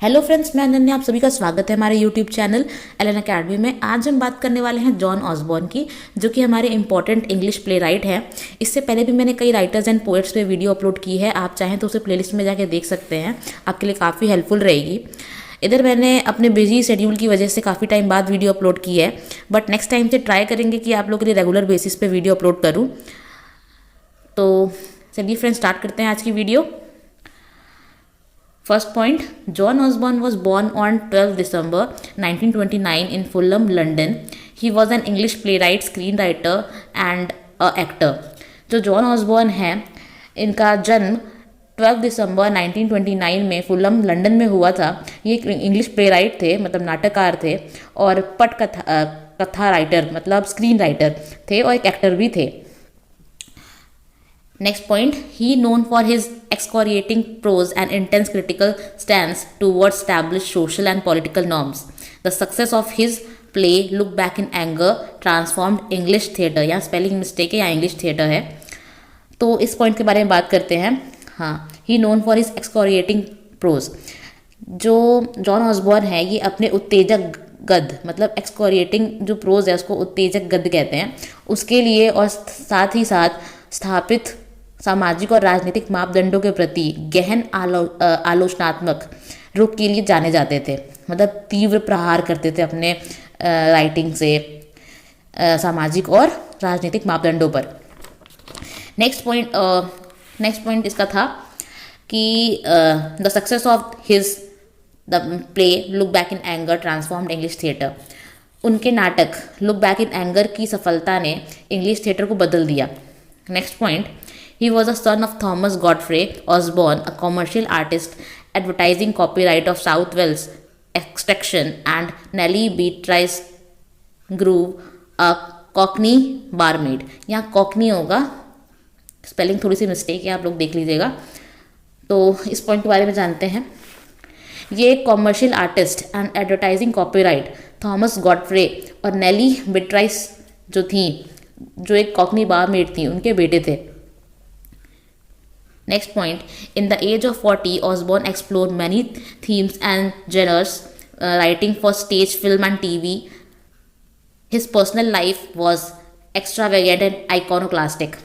Hello friends, मैं अनन्या, आप सभी का स्वागत है हमारे यूट्यूब चैनल एलन अकेडमी में। आज हम बात करने वाले हैं जॉन ऑसबॉर्न की, जो कि हमारे इंपॉर्टेंट इंग्लिश प्ले राइट हैं। इससे पहले भी मैंने कई राइटर्स एंड पोएट्स पे वीडियो अपलोड की है, आप चाहें तो उसे प्लेलिस्ट में जाके देख सकते हैं, आपके लिए काफ़ी हेल्पफुल रहेगी। इधर मैंने अपने बिजी शेड्यूल की वजह से काफ़ी टाइम बाद वीडियो अपलोड की है, बट नेक्स्ट टाइम से ट्राई करेंगे कि आप लोग के लिए रेगुलर बेसिस पे वीडियो अपलोड करूँ। तो चलिए फ्रेंड्स, स्टार्ट करते हैं आज की video. First point, John Osborne was born on 12 December 1929 in Fulham, London. He was an English playwright, screenwriter and a actor. जो जॉन ऑसबॉर्न है, इनका जन्म 12 दिसंबर 1929 में फुलम लंदन में हुआ था। ये एक इंग्लिश प्ले राइट थे, मतलब नाटककार थे, और कथा राइटर मतलब स्क्रीन राइटर थे, और एक एक्टर भी थे। Next point, he known for his excoriating prose and intense critical stance towards established social and political norms. The success of his play Look Back in Anger transformed English theatre, यहाँ spelling mistake है, यहाँ English theatre है, तो इस point के बारे में बात करते हैं। हाँ, he known for his excoriating prose। जो जॉन ऑसबॉर्न है, ये अपने उत्तेजक गद्य मतलब एक्सकोरिएटिंग जो प्रोज है उसको उत्तेजक गद्य कहते हैं, उसके लिए और साथ ही साथ स्थापित सामाजिक और राजनीतिक मापदंडों के प्रति गहन आलोचनात्मक रुख के लिए जाने जाते थे। मतलब तीव्र प्रहार करते थे अपने राइटिंग से सामाजिक और राजनीतिक मापदंडों पर। नेक्स्ट पॉइंट इसका था कि the success of his the play look back in anger transformed English theatre. उनके नाटक लुक बैक इन एंगर की सफलता ने इंग्लिश थिएटर को बदल दिया। Next point, he was a son of Thomas Godfrey Osborne, a commercial artist, advertising copyright of South Wales extraction, and Nellie Beatrice Groove, a Cockney barmaid। यहाँ Cockney होगा, spelling थोड़ी सी mistake है, आप लोग देख लीजिएगा। तो इस पॉइंट के बारे में जानते हैं। ये commercial artist and advertising copyright Thomas Godfrey और नेली बिट्राइस जो थी, जो एक कॉकनी बारमेड थी, उनके बेटे थे। Next point, in the age of 40, Osborne explored many themes and genres, writing for stage, film and TV. His personal life was extravagant and iconoclastic.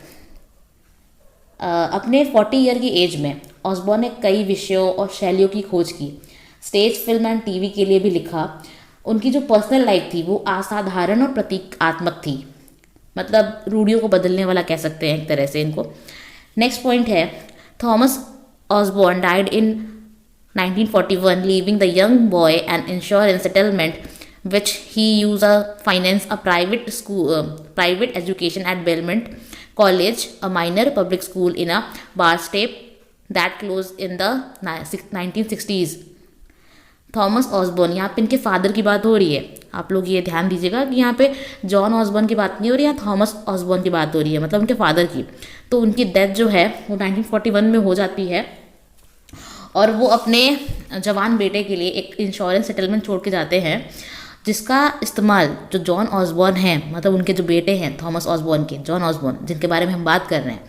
अपने 40 ईयर की एज में ऑसबॉर्न ने कई विषयों और शैलियों की खोज की, स्टेज, फिल्म एंड टीवी के लिए भी लिखा। उनकी जो पर्सनल लाइफ थी वो असाधारण और प्रतीकात्मक थी, मतलब रूढ़ियों को बदलने वाला कह सकते हैं एक तरह से इनको। नेक्स्ट पॉइंट है, Thomas Osborne died in 1941, leaving the young boy an insurance settlement, which he used to finance a private education at Belmont College, a minor public school in a Barnstaple that closed in the 1960s. Thomas Osborne, यहाँ पे इनके father की बात हो रही है, आप लोग ये ध्यान दीजिएगा कि यहाँ पे जॉन ऑसबॉर्न की बात नहीं हो रही है, थॉमस ऑसबॉर्न की बात हो रही है, मतलब उनके फादर की। तो उनकी डेथ जो है वो 1941 में हो जाती है, और वो अपने जवान बेटे के लिए एक इंश्योरेंस सेटलमेंट छोड़ के जाते हैं, जिसका इस्तेमाल जो जॉन ऑसबॉर्न हैं, मतलब उनके जो बेटे हैं थॉमस ऑसबॉर्न के, जॉन ऑसबॉर्न जिनके बारे में हम बात कर रहे हैं,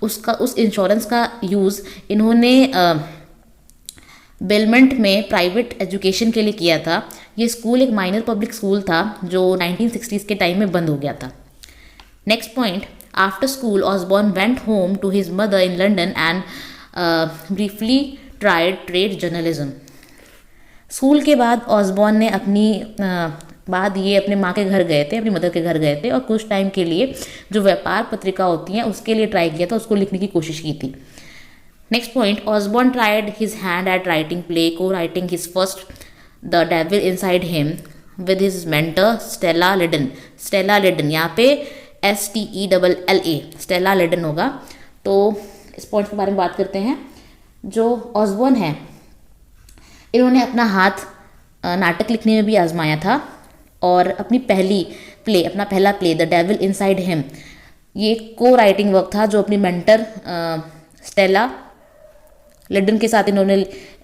उस इंश्योरेंस का यूज़ इन्होंने बेलमंट में प्राइवेट एजुकेशन के लिए किया था। ये स्कूल एक माइनर पब्लिक स्कूल था जो 1960s के टाइम में बंद हो गया था। Next point, after school Osborne went home to his mother in London and briefly tried trade journalism. School के बाद ऑसबॉर्न ने अपने माँ के घर गए थे, अपनी मदर के घर गए थे, और कुछ टाइम के लिए जो व्यापार पत्रिका होती हैं उसके लिए ट्राई किया था, उसको लिखने की कोशिश की थी। Next point, Osborne tried his hand at writing play, co-writing his first The Devil Inside Him with his mentor Stella Liddon। Stella Liddon, यहाँ पे STELLA Stella Liddon होगा। तो इस पॉइंट के बारे में बात करते हैं। जो ऑसबॉर्न है, इन्होंने अपना हाथ नाटक लिखने में भी आजमाया था, और अपना पहला play the devil inside him, ये को राइटिंग वर्क था जो अपनी मेंटर स्टेला लिडन के साथ इन्होंने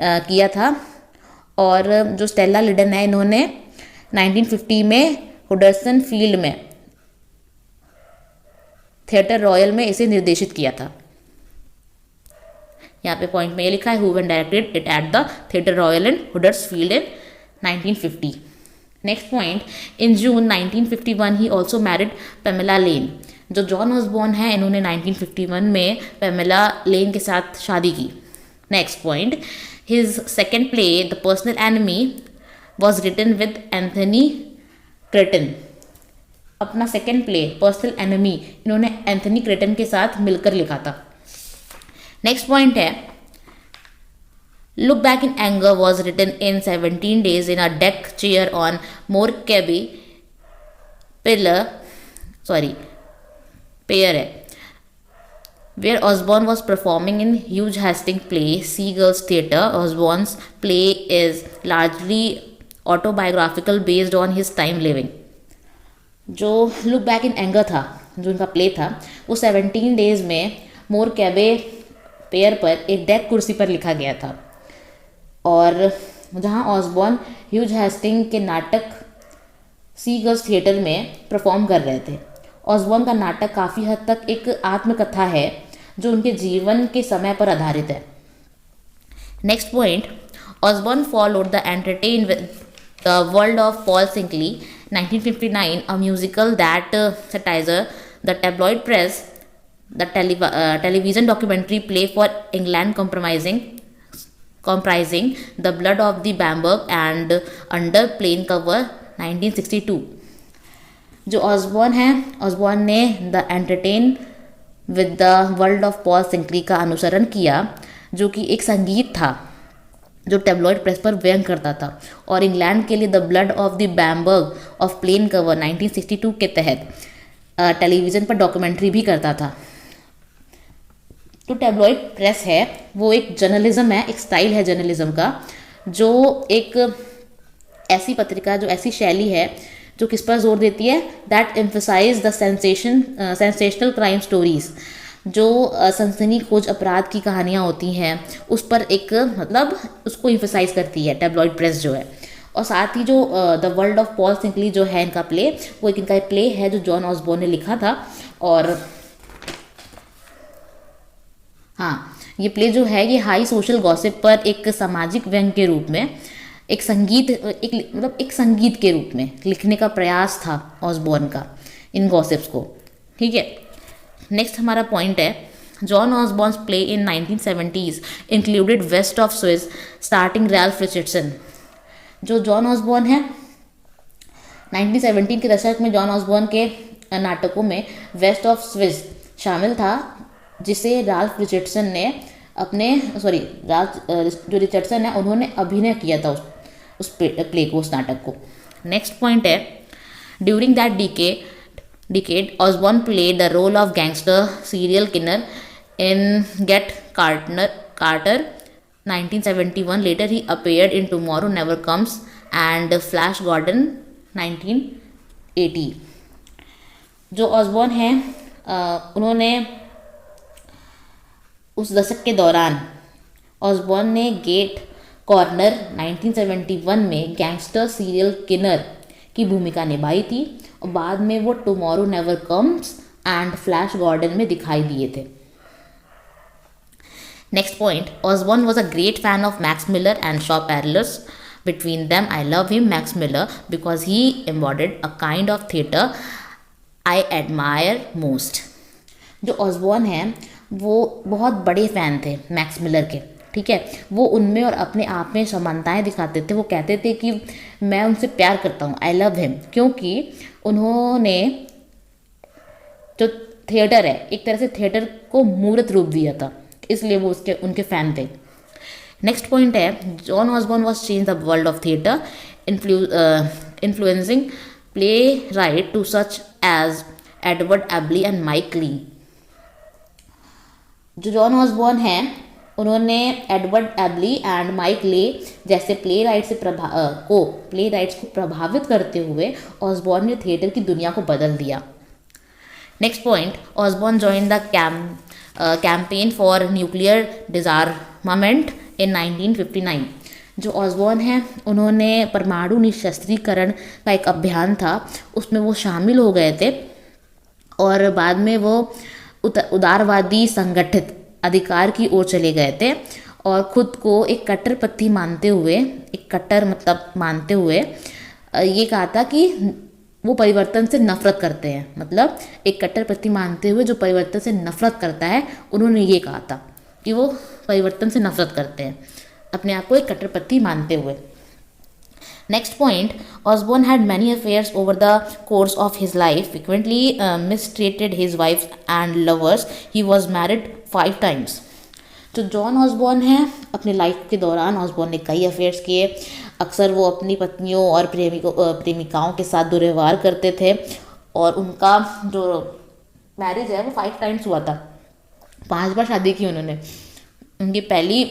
किया था। और जो स्टेला लिडन है, इन्होंने 1950 में हुडर्सन फील्ड में थिएटर रॉयल में इसे निर्देशित किया था। यहाँ पे पॉइंट में ये लिखा है who and directed it at the Theatre Royal in Huddersfield in 1950। Next point, in June 1951 he also married Pamela Lane. जो जॉन ऑसबॉर्न है इन्होंने 1951 में पेमेला लेन के साथ शादी की। Next point, his second play the personal enemy was written with Anthony Creighton. अपना second play personal enemy इन्होंने एंथनी क्रेटन के साथ मिलकर लिखा था। नेक्स्ट पॉइंट है look back in anger was written in 17 days in a deck chair on Morecambe Pier है, where Osborne was performing in Hugh Hastings' play Seagulls Theatre. Osborne's play is largely autobiographical based on his time living. जो look back in anger था, जो इनका play था, वो 17 days में मोरकैबे pair पर एक डेक कुर्सी पर लिखा गया था, और जहां ऑसबॉर्न ह्यूज हेस्टिंग के नाटक सीगल्स थिएटर में परफॉर्म कर रहे थे। ऑसबॉर्न का नाटक काफ़ी हद तक एक आत्मकथा है जो उनके जीवन के समय पर आधारित है। Next point, Osborne followed the entertain with the world of Paul Slickey 1959, a musical that satirized the tabloid press, the television documentary play for England comprising The Blood of the Bamberg and Under Plain Cover 1962। जो Osborne है, Osborne ने the entertain with the world of Paul Slickey का अनुसरण किया, जो कि एक संगीत था जो टेबलॉइड प्रेस पर व्यंग करता था, और इंग्लैंड के लिए the blood of the Bamberg of plain cover 1962 के तहत टेलीविज़न पर डॉक्यूमेंट्री भी करता था। तो टेबलॉइड प्रेस है वो एक जर्नलिज्म है, एक स्टाइल है जर्नलिज्म का, जो एक ऐसी पत्रिका, जो ऐसी शैली है जो किस पर जोर देती है, that emphasize the sensational crime stories. जो सनसनी खोज अपराध की कहानियाँ होती हैं उस पर एक मतलब उसको एम्फसाइज करती है टेबलॉइड प्रेस जो है। और साथ ही जो द वर्ल्ड ऑफ पॉल सिंकली जो है इनका प्ले, वो एक इनका प्ले है जो जॉन ऑसबॉर्न ने लिखा था। और हाँ, ये प्ले जो है ये हाई सोशल गॉसिप पर एक सामाजिक व्यंग के रूप में एक संगीत के रूप में लिखने का प्रयास था ऑसबॉर्न का इन गॉसिप्स को। ठीक है, नेक्स्ट हमारा पॉइंट है John Osborne's play in 1970s included West of Swiss starting Ralph Richardson. जो जॉन ऑसबॉर्न है 1917 के दशक में जॉन ऑसबॉर्न के नाटकों में वेस्ट ऑफ स्विस शामिल था, जिसे राल्फ रिचर्डसन ने जो रिचर्डसन है उन्होंने अभिनय किया था उस प्ले को, उस नाटक को। नेक्स्ट पॉइंट है during that decade Osborne played the role of gangster serial killer in Get Carter 1971. Later he appeared in Tomorrow Never Comes and Flash Gordon 1980। जो ऑसबॉर्न है उन्होंने उस दशक के दौरान ऑसबॉर्न ने गेट कॉर्नर 1971 में गैंगस्टर सीरियल किलर की भूमिका निभाई थी, और बाद में वो tomorrow never comes and Flash Gordon में दिखाई दिए थे। Next point, Osborne was a great fan of Max Miller and saw parallels between them. I love him Max Miller because he embodied a kind of theatre I admire most. जो Osborne हैं वो बहुत बड़े fan थे max Miller के। ठीक है, वो उनमें और अपने आप में समानताएं दिखाते थे। वो कहते थे कि मैं उनसे प्यार करता हूँ, आई लव हिम, क्योंकि उन्होंने जो थिएटर है एक तरह से थिएटर को मूर्त रूप दिया था, इसलिए वो उनके फ़ैन थे। नेक्स्ट पॉइंट है John Osborne was change the world of theatre influencing playwright to such as Edward एबली एंड माइक ली। जो जॉन ऑसबॉर्न हैं उन्होंने एडवर्ड एबली एंड माइक ले जैसे प्ले राइट्स को प्रभावित करते हुए ऑसबॉर्न ने थिएटर की दुनिया को बदल दिया। Next point, Osborne join the campaign for nuclear disarmament in 1959। जो ऑसबॉर्न हैं उन्होंने परमाणु निशस्त्रीकरण का एक अभियान था उसमें वो शामिल हो गए थे, और बाद में वो उदारवादी संगठित अधिकार की ओर चले गए थे और ख़ुद को एक कट्टरपंथी मानते हुए, एक कट्टर मतलब मानते हुए ये कहा था कि वो परिवर्तन से नफरत करते हैं। मतलब एक कट्टरपंथी मानते हुए जो परिवर्तन से नफरत करता है, उन्होंने ये कहा था कि वो परिवर्तन से नफरत करते हैं, अपने आप को एक कट्टरपंथी मानते हुए। Next point, Osborne had many affairs over the course of his life, frequently mistreated his wives and lovers. He was married 5 times. जो जॉन ऑसबॉर्न है, अपने लाइफ के दौरान ऑसबॉर्न ने कई अफेयर्स किए। अक्सर वो अपनी पत्नियों और प्रेमिकाओं के साथ दुर्व्यवहार करते थे और उनका जो मैरिज है वो 5 टाइम्स हुआ था। 5 बार शादी की उन्होंने। उनकी पहली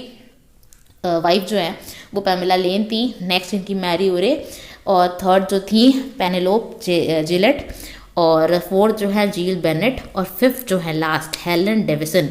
वाइफ जो है वो पैमेला लेन थी, नेक्स्ट इनकी मैरी ओरे, और थर्ड जो थी पेनेलोप जिलेट, और फोर्थ जो है जील बेनेट, और फिफ्थ जो है लास्ट हेलन डेविसन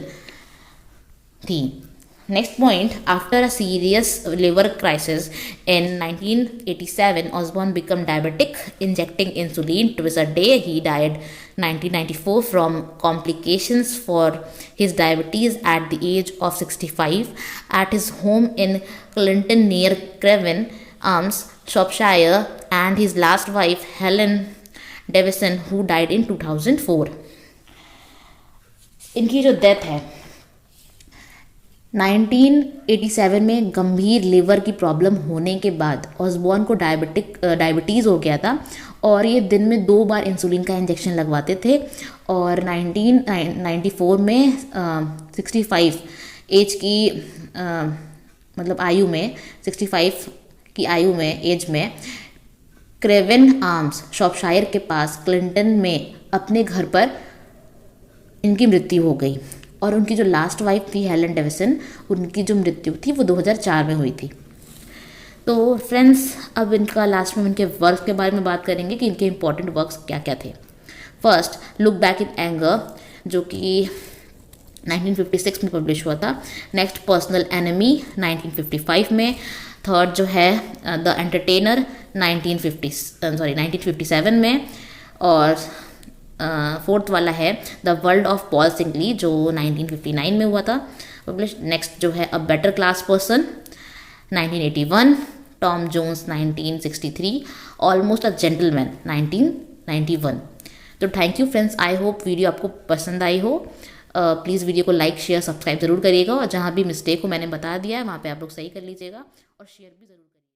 थी। Next point, after a serious liver crisis in 1987 Osborne became diabetic, injecting insulin twice a day. He died 1994 from complications for his diabetes at the age of 65 at his home in Clinton near Craven Arms, Shropshire, and his last wife Helen Davison, who died in 2004. इनकी जो death है 1987 में गंभीर liver की problem होने के बाद Osborne को डायबिटीज़ हो गया था और ये दिन में 2 बार इंसुलिन का इंजेक्शन लगवाते थे। और 1994 में 65 एज की मतलब आयु में 65 की आयु में एज में क्रेवन आर्म्स शॉपशायर के पास क्लिंटन में अपने घर पर इनकी मृत्यु हो गई। और उनकी जो लास्ट वाइफ थी हेलन डेविसन, उनकी जो मृत्यु थी वो 2004 में हुई थी। तो फ्रेंड्स, अब इनका लास्ट में इनके वर्क के बारे में बात करेंगे कि इनके इंपॉर्टेंट वर्क्स क्या क्या थे। First, look back in anger, जो कि 1956 में पब्लिश हुआ था। नेक्स्ट, पर्सनल एनिमी 1955 में। थर्ड जो है द एंटरटेनर 1957 में। और फोर्थ वाला है the world of Paul Slickey, जो 1959 में हुआ था पब्लिश। नेक्स्ट जो है a better class person 1981, Tom Jones 1963, almost a gentleman 1991। तो thank you friends, I hope video आपको पसंद आई हो। प्लीज़ वीडियो को लाइक शेयर सब्सक्राइब ज़रूर करिएगा और जहाँ भी मिस्टेक हो मैंने बता दिया है वहाँ पे आप लोग सही कर लीजिएगा और शेयर भी ज़रूर